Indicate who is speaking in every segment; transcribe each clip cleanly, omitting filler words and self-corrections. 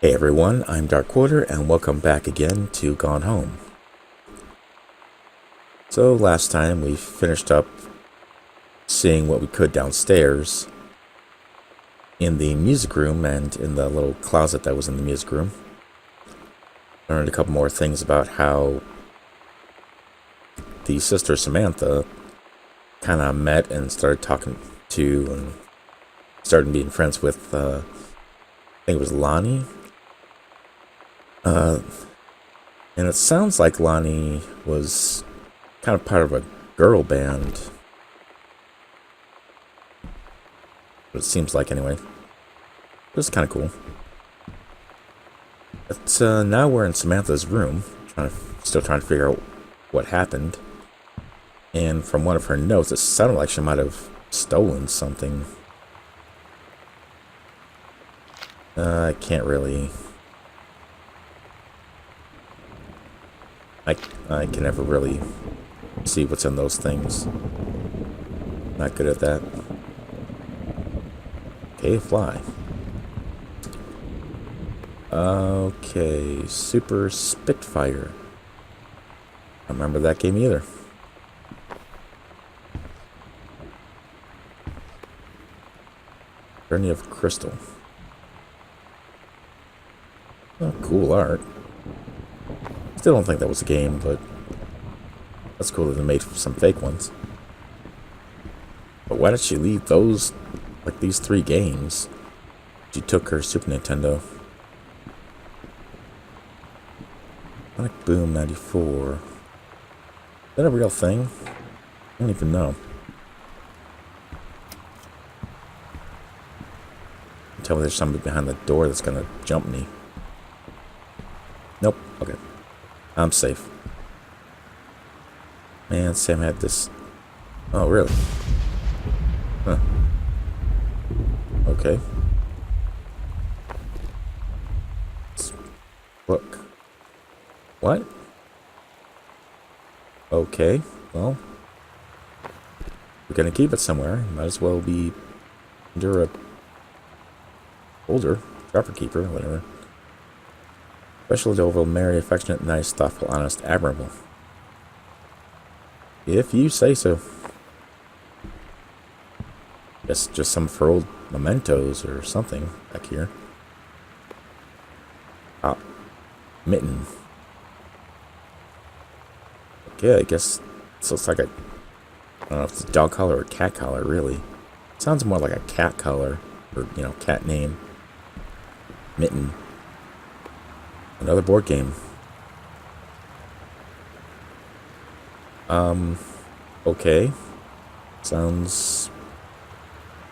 Speaker 1: Hey everyone, I'm Dark Quarter and welcome back again to Gone Home. So last time we finished up seeing what we could downstairs in the music room and in the little closet that was in the music room. Learned a couple more things about how the sister Samantha kind of met and started talking to and started being friends with, I think it was Lonnie. And it sounds like Lonnie was kind of part of a girl band. What it seems like anyway. It was kind of cool. But now we're in Samantha's room, still trying to figure out what happened. And from one of her notes, it sounded like she might have stolen something. I can't really... I can never really see what's in those things. Not good at that. Okay, fly. Okay, Super Spitfire. I don't remember that game either. Journey of Crystal. Oh, cool art. Still don't think that was a game, but that's cool that they made some fake ones. But why did she leave those, like these 3 games? She took her Super Nintendo. Sonic Boom 94. Is that a real thing? I don't even know. Tell me there's somebody behind the door that's gonna jump me. Nope. Okay. I'm safe. Man, Sam had this... Oh, really? Huh. Okay. Look. What? Okay, well... We're gonna keep it somewhere. Might as well be under a holder, dropper keeper, whatever. Special Delightful, merry, affectionate, nice, thoughtful, honest, admirable. If you say so. Guess just some for old mementos or something back here. Ah, mitten. Okay, I guess this looks like a... I don't know if it's a dog collar or a cat collar, really. Sounds more like a cat collar, or, you know, cat name. Mitten. Another board game. Okay. Sounds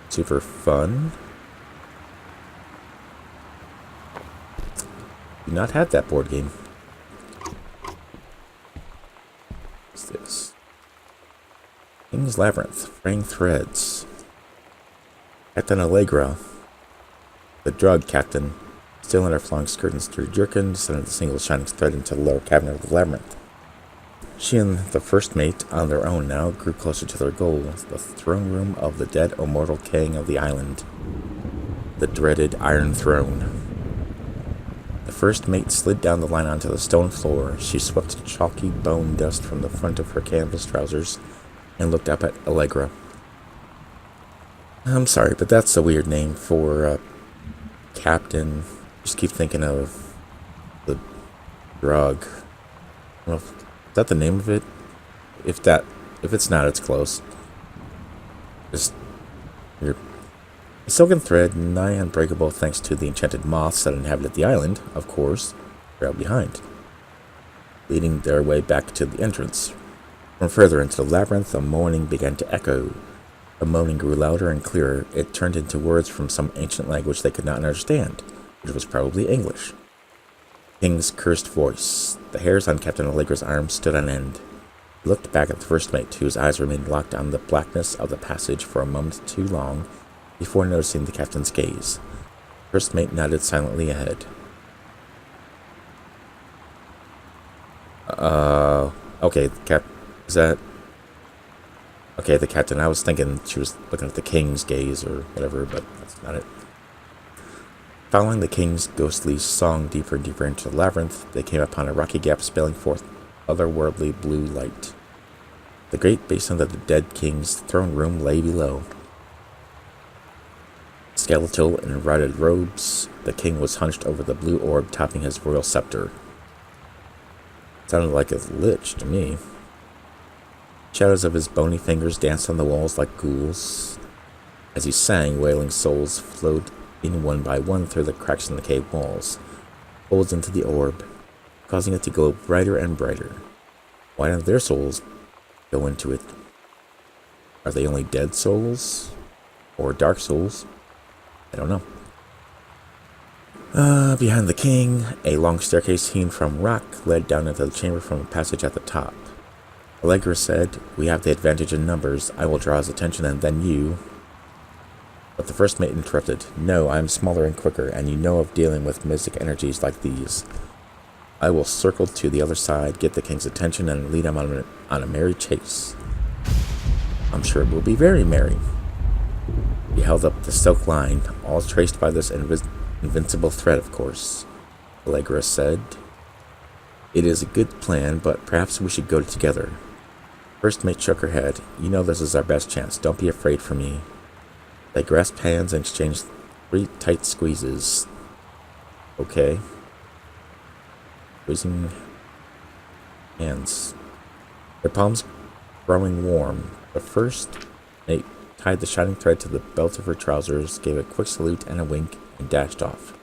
Speaker 1: super fun. Do not have that board game. What's this? King's Labyrinth. Fraying threads. Captain Allegra. The drug captain. Still in her flowing skirt and sturdy jerkin, descended the single shining thread into the lower cabinet of the labyrinth. She and the first mate, on their own now, grew closer to their goal, the throne room of the dead immortal king of the island. The dreaded Iron Throne. The first mate slid down the line onto the stone floor. She swept chalky bone dust from the front of her canvas trousers and looked up at Allegra. I'm sorry, but that's a weird name for captain. Just keep thinking of the drug. I don't know if, is that the name of it? If it's not, it's close. Just your silken thread, nigh unbreakable thanks to the enchanted moths that inhabited the island, of course, trailed behind, leading their way back to the entrance. From further into the labyrinth, a moaning began to echo. The moaning grew louder and clearer. It turned into words from some ancient language they could not understand, which was probably English. King's cursed voice. The hairs on Captain Allegra's arms stood on end. He looked back at the first mate, whose eyes remained locked on the blackness of the passage for a moment too long before noticing the captain's gaze. The first mate nodded silently ahead. Okay, is that... Okay, the captain. I was thinking she was looking at the king's gaze or whatever, but that's not it. Following the king's ghostly song deeper and deeper into the labyrinth, they came upon a rocky gap spilling forth otherworldly blue light. The great basin of the dead king's throne room lay below. Skeletal in rotted robes, the king was hunched over the blue orb topping his royal scepter. Sounded like a lich to me. Shadows of his bony fingers danced on the walls like ghouls. As he sang, wailing souls flowed in one by one through the cracks in the cave walls, holes into the orb, causing it to glow brighter and brighter. Why don't their souls go into it? Are they only dead souls? Or dark souls? I don't know. Behind the king, a long staircase hewn from rock led down into the chamber from a passage at the top. Allegra said, "We have the advantage in numbers. I will draw his attention and then you." But the first mate interrupted. "No, I am smaller and quicker, and you know of dealing with mystic energies like these. I will circle to the other side, get the king's attention, and lead him on a merry chase. I'm sure it will be very merry." He held up the silk line, all traced by this invincible thread, of course. Allegra said, "It is a good plan, but perhaps we should go together." First mate shook her head. "You know this is our best chance. Don't be afraid for me." They grasped hands and exchanged 3 tight squeezes. Okay. Squeezing hands. Their palms growing warm. The first mate tied the shining thread to the belt of her trousers, gave a quick salute and a wink, and dashed off.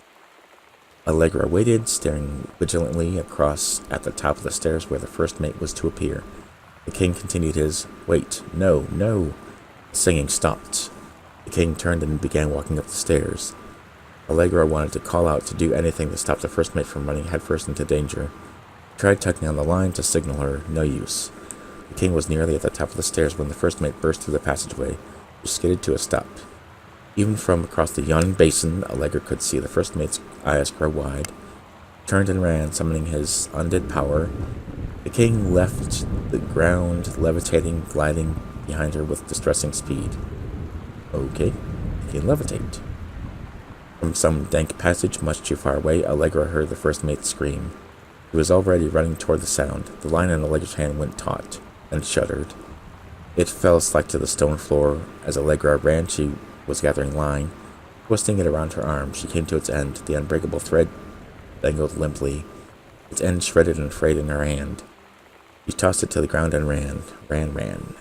Speaker 1: Allegra waited, staring vigilantly across at the top of the stairs where the first mate was to appear. The king continued his, "Wait, no, no." The singing stopped. The king turned and began walking up the stairs. Allegra wanted to call out, to do anything to stop the first mate from running headfirst into danger. He tried tugging on the line to signal her, no use. The king was nearly at the top of the stairs when the first mate burst through the passageway, which skidded to a stop. Even from across the yawning basin, Allegra could see the first mate's eyes grow wide. He turned and ran, summoning his undead power. The king left the ground, levitating, gliding behind her with distressing speed. Okay, he can levitate. From some dank passage much too far away, Allegra heard the first mate scream. He was already running toward the sound. The line in Allegra's hand went taut, and shuddered. It fell slack to the stone floor. As Allegra ran, she was gathering line. Twisting it around her arm, she came to its end. The unbreakable thread dangled limply, its end shredded and frayed in her hand. She tossed it to the ground and ran. Ran.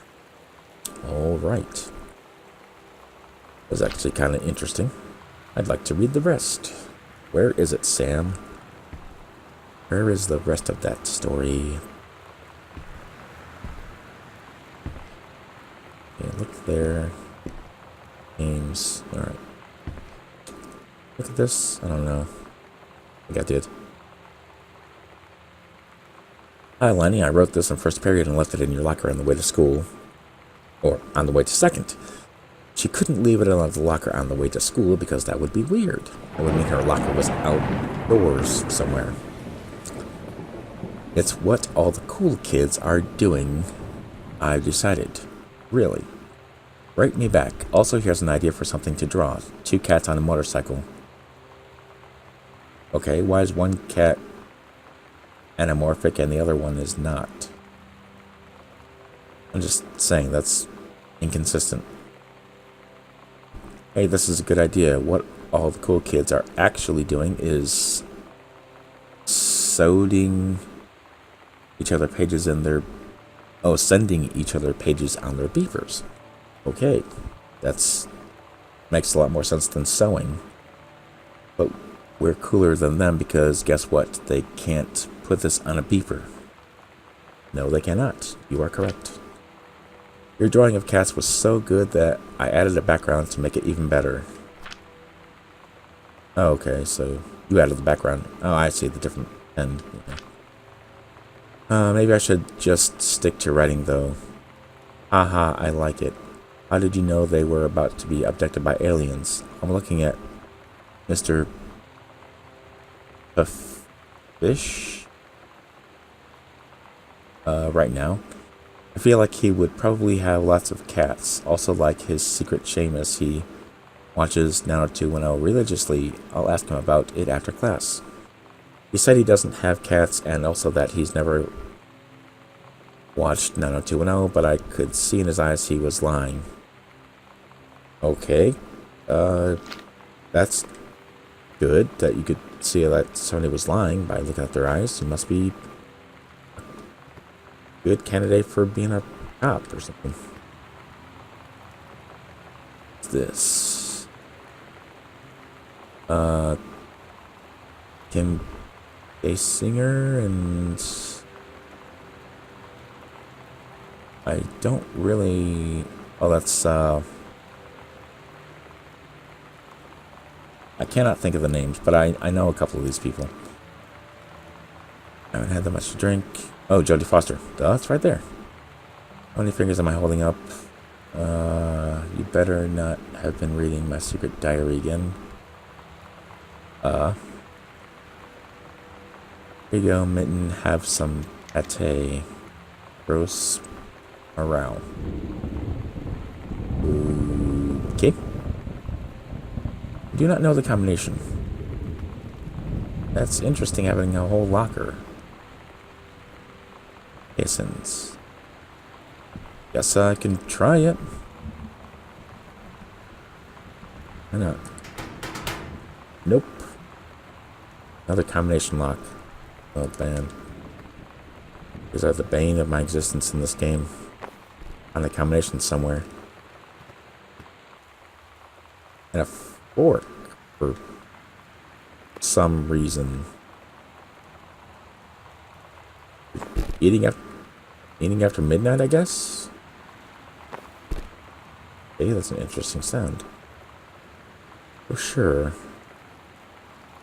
Speaker 1: All right. It was actually kind of interesting. I'd like to read the rest. Where is it, Sam? Where is the rest of that story? Okay, look there. Games. Alright. Look at this. I don't know. I think I did. "Hi, Lenny. I wrote this in first period and left it in your locker on the way to school." Or on the way to second. She couldn't leave it in the locker on the way to school because that would be weird. It would mean her locker was outdoors somewhere. "It's what all the cool kids are doing, I've decided. Really. Write me back. Also, here's an idea for something to draw. 2 cats on a motorcycle." Okay, why is one cat anamorphic and the other one is not? I'm just saying, that's inconsistent. "Hey, this is a good idea. What all the cool kids are actually doing is sending each other pages on their beavers." Okay, that's makes a lot more sense than sewing. But we're cooler than them because guess what? They can't put this on a beaver. No, they cannot. You are correct. "Your drawing of cats was so good that I added a background to make it even better." Oh, okay, so you added the background. Oh, I see the different end. Maybe I should just stick to writing, though. Haha, I like it. How did you know they were about to be abducted by aliens? I'm looking at Mr. Fish right now. I feel like he would probably have lots of cats. Also like his secret shame as he watches 90210 religiously. I'll ask him about it after class. He said he doesn't have cats and also that he's never watched 90210, but I could see in his eyes he was lying. Okay. That's good that you could see that somebody was lying by looking at their eyes. He must be a good candidate for being a cop or something. What's this? Kim Basinger, and I don't really... Oh, that's, I cannot think of the names, but I know a couple of these people. I haven't had that much to drink. Oh, Jodie Foster. Oh, that's right there. How many fingers am I holding up? You better not have been reading my secret diary again. Here you go, Mitten. Have some pate. Gross morale. Okay. Do not know the combination. That's interesting, having a whole locker. Hastens. Guess I can try it. Why not? Nope. Another combination lock. Oh, man. These are the bane of my existence in this game. On the combination somewhere. And a fork for some reason. Eating after midnight, I guess? Hey, that's an interesting sound. For sure.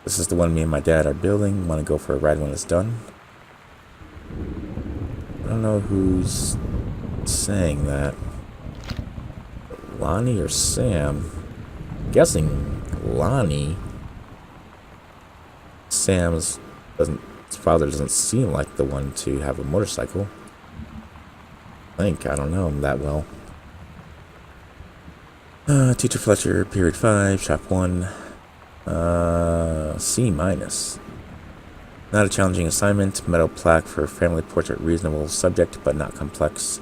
Speaker 1: This is the one me and my dad are building. Want to go for a ride when it's done? I don't know who's saying that. Lonnie or Sam? I'm guessing Lonnie. His father doesn't seem like the one to have a motorcycle. I don't know him that well. Teacher Fletcher, period 5, shop 1. C-. Not a challenging assignment. Metal plaque for family portrait, reasonable subject, but not complex.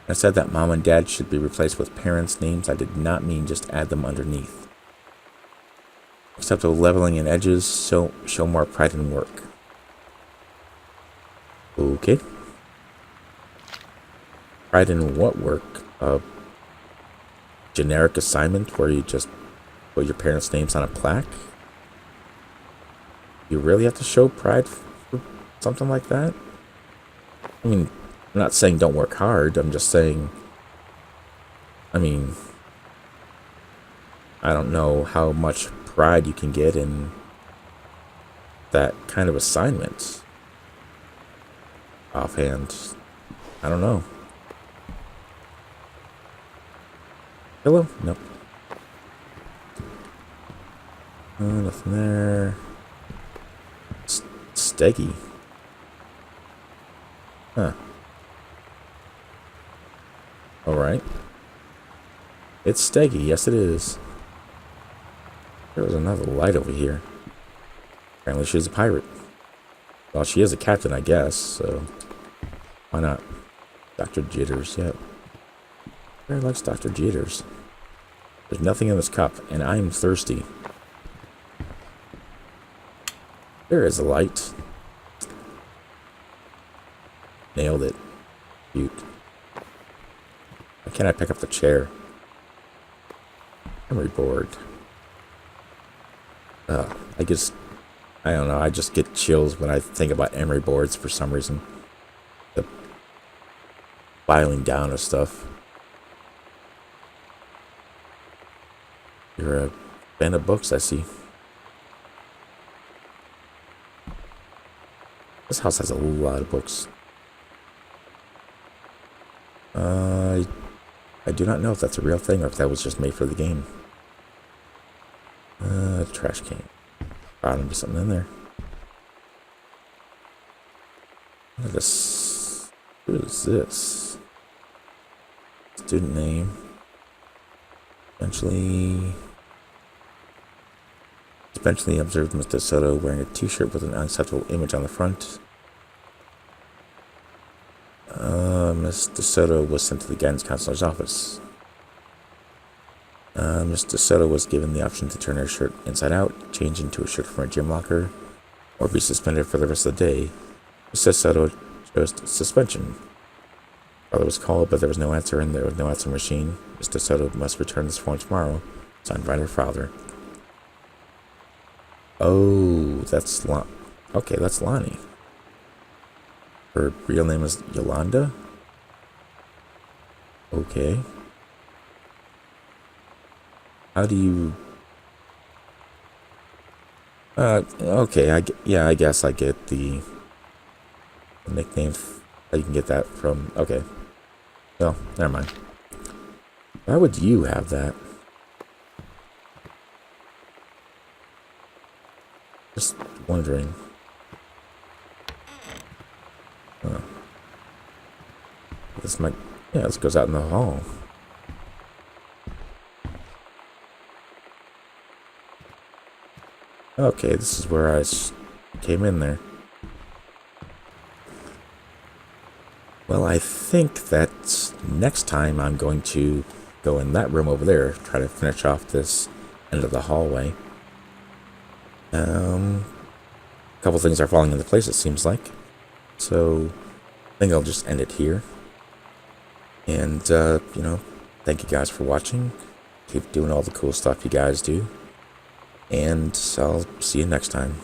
Speaker 1: I said that mom and dad should be replaced with parents' names. I did not mean just add them underneath. Acceptable leveling and edges, so show more pride in work. Okay. Pride in what work? Generic assignment where you just put your parents' names on a plaque? You really have to show pride for something like that? I mean, I'm not saying don't work hard. I'm just saying, I don't know how much pride you can get in that kind of assignment. Offhand, I don't know. Hello? Nope. Nothing there. Steggy. Huh. Alright. It's Steggy. Yes, it is. There was another light over here. Apparently she's a pirate. Well, she is a captain, I guess, so why not? Dr. Jitters, yep. Very likes Dr. Jitters. There's nothing in this cup, and I'm thirsty. There is a light. Nailed it. Cute. Why can't I pick up the chair? Memory board. I don't know, I just get chills when I think about emery boards for some reason. The filing down of stuff. You're a fan of books, I see. This house has a lot of books. I do not know if that's a real thing or if that was just made for the game. Trash can. Probably be something in there. What is this? Student name. Eventually, Eventually observed Mr. Soto wearing a t-shirt with an unacceptable image on the front. Mr. Soto was sent to the guidance counselor's office. Mr. Soto was given the option to turn her shirt inside out, change into a shirt from her gym locker, or be suspended for the rest of the day. Mr. Soto chose suspension. Father was called, but there was no answer, and there was no answer machine. Mr. Soto must return this form tomorrow. Signed by her father. Oh, that's okay, that's Lonnie. Her real name is Yolanda? Okay. How do you... okay, I guess I get the nickname. You can get that from... Okay. No, never mind. Why would you have that? Just wondering. Huh. This might... Yeah, this goes out in the hall. Okay, this is where I came in there. Well, I think that next time I'm going to go in that room over there, try to finish off this end of the hallway. A couple things are falling into place, it seems like. So, I think I'll just end it here. And, thank you guys for watching. Keep doing all the cool stuff you guys do. And I'll see you next time.